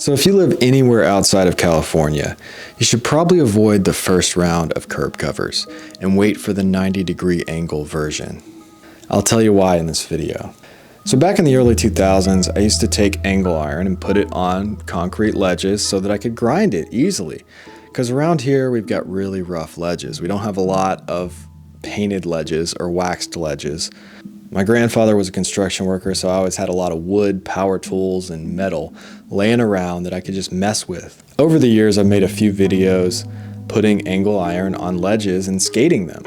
So if you live anywhere outside of California, you should probably avoid the first round of curb covers and wait for the 90-degree angle version. I'll tell you why in this video. So back in the early 2000s, I used to take angle iron and put it on concrete ledges so that I could grind it easily. Because around here, we've got really rough ledges. We don't have a lot of painted ledges or waxed ledges. My grandfather was a construction worker, so I always had a lot of wood, power tools, and metal laying around that I could just mess with. Over the years, I've made a few videos putting angle iron on ledges and skating them.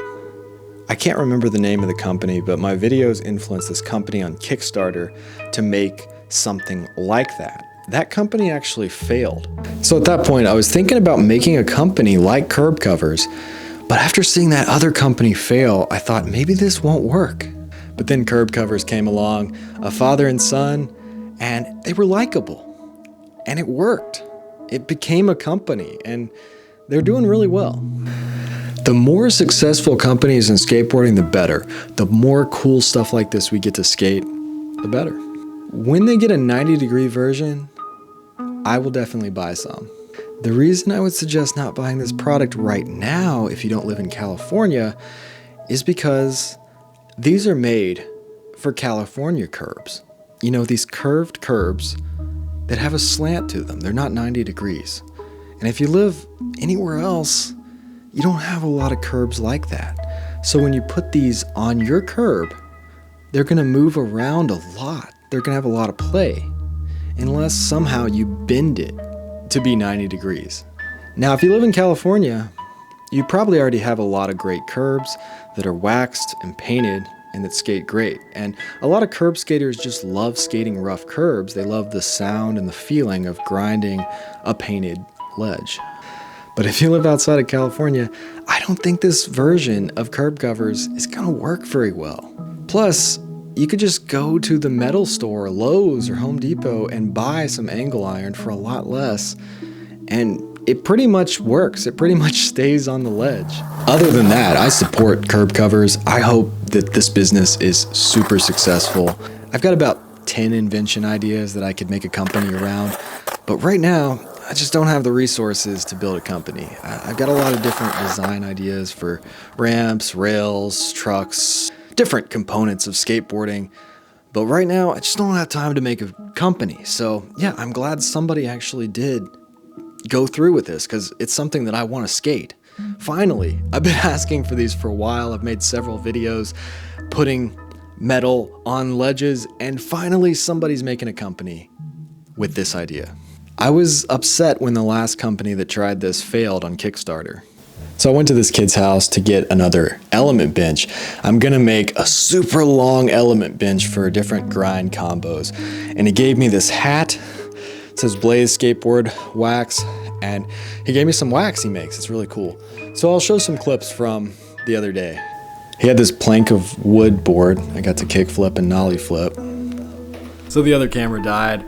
I can't remember the name of the company, but my videos influenced this company on Kickstarter to make something like that. That company actually failed. So at that point, I was thinking about making a company like Curb Covers, but after seeing that other company fail, I thought maybe this won't work. But then Curb Covers came along, a father and son, and they were likable. And it worked. It became a company, and they're doing really well. The more successful companies in skateboarding, the better. The more cool stuff like this we get to skate, the better. When they get a 90-degree version, I will definitely buy some. The reason I would suggest not buying this product right now if you don't live in California is because these are made for California curbs. You know, these curved curbs that have a slant to them. They're not 90 degrees. And if you live anywhere else, you don't have a lot of curbs like that. So when you put these on your curb, they're gonna move around a lot. They're gonna have a lot of play, unless somehow you bend it to be 90 degrees. Now, if you live in California, you probably already have a lot of great curbs that are waxed and painted and that skate great. And a lot of curb skaters just love skating rough curbs. They love the sound and the feeling of grinding a painted ledge. But if you live outside of California, I don't think this version of curb covers is gonna work very well. Plus, you could just go to the metal store, Lowe's or Home Depot, and buy some angle iron for a lot less. And it pretty much works. It pretty much stays on the ledge. Other than that, I support curb covers. I hope that this business is super successful. I've got about 10 invention ideas that I could make a company around. But right now, I just don't have the resources to build a company. I've got a lot of different design ideas for ramps, rails, trucks, different components of skateboarding. But right now, I just don't have time to make a company. So yeah, I'm glad somebody actually did go through with this because it's something that I want to skate. Finally, I've been asking for these for a while. I've made several videos putting metal on ledges, and finally somebody's making a company with this idea. I was upset when the last company that tried this failed on Kickstarter. So I went to this kid's house to get another element bench. I'm gonna make a super long element bench for different grind combos. And he gave me this hat. It says Blaze Skateboard Wax, and he gave me some wax he makes. It's really cool. So I'll show some clips from the other day. He had this plank of wood board. I got to kick flip and nollie flip. So the other camera died,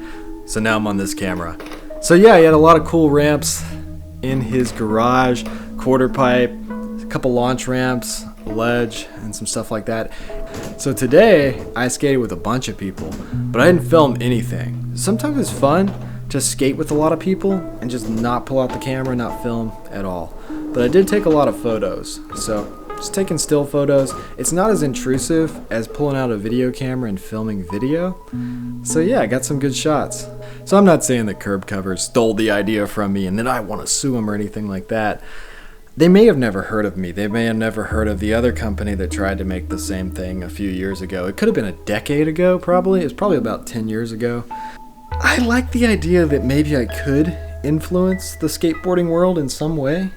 so now I'm on this camera. So yeah, he had a lot of cool ramps in his garage, quarter pipe, a couple launch ramps, a ledge, and some stuff like that. So today, I skated with a bunch of people, but I didn't film anything. Sometimes it's fun to skate with a lot of people and just not pull out the camera, not film at all. But I did take a lot of photos, so just taking still photos. It's not as intrusive as pulling out a video camera and filming video. So yeah, I got some good shots. So I'm not saying that Curb Covers stole the idea from me and that I want to sue them or anything like that. They may have never heard of me. They may have never heard of the other company that tried to make the same thing a few years ago. It could have been a decade ago, probably. It was probably about 10 years ago. I like the idea that maybe I could influence the skateboarding world in some way.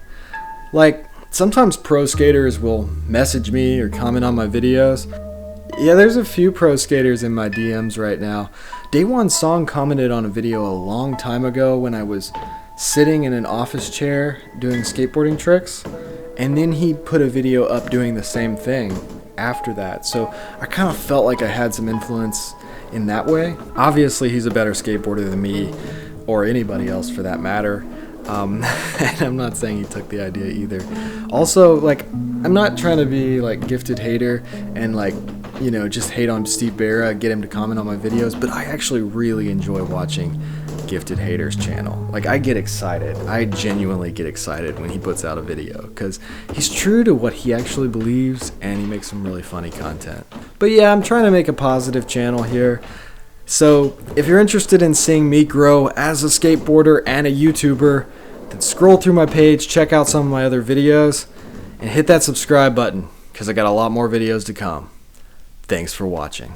Like, sometimes pro skaters will message me or comment on my videos. Yeah, there's a few pro skaters in my DMs right now. Day One Song commented on a video a long time ago when I was sitting in an office chair doing skateboarding tricks, and then he put a video up doing the same thing after that. So I kind of felt like I had some influence in that way. Obviously, he's a better skateboarder than me, or anybody else for that matter. And I'm not saying he took the idea either. Also, like, I'm not trying to be like gifted hater and like, you know, just hate on Steve Barra, get him to comment on my videos, but I actually really enjoy watching Gifted Haters channel. Like, I get excited. I genuinely get excited when he puts out a video because he's true to what he actually believes and he makes some really funny content. But yeah, I'm trying to make a positive channel here. So if you're interested in seeing me grow as a skateboarder and a YouTuber, then scroll through my page, check out some of my other videos, and hit that subscribe button because I got a lot more videos to come. Thanks for watching.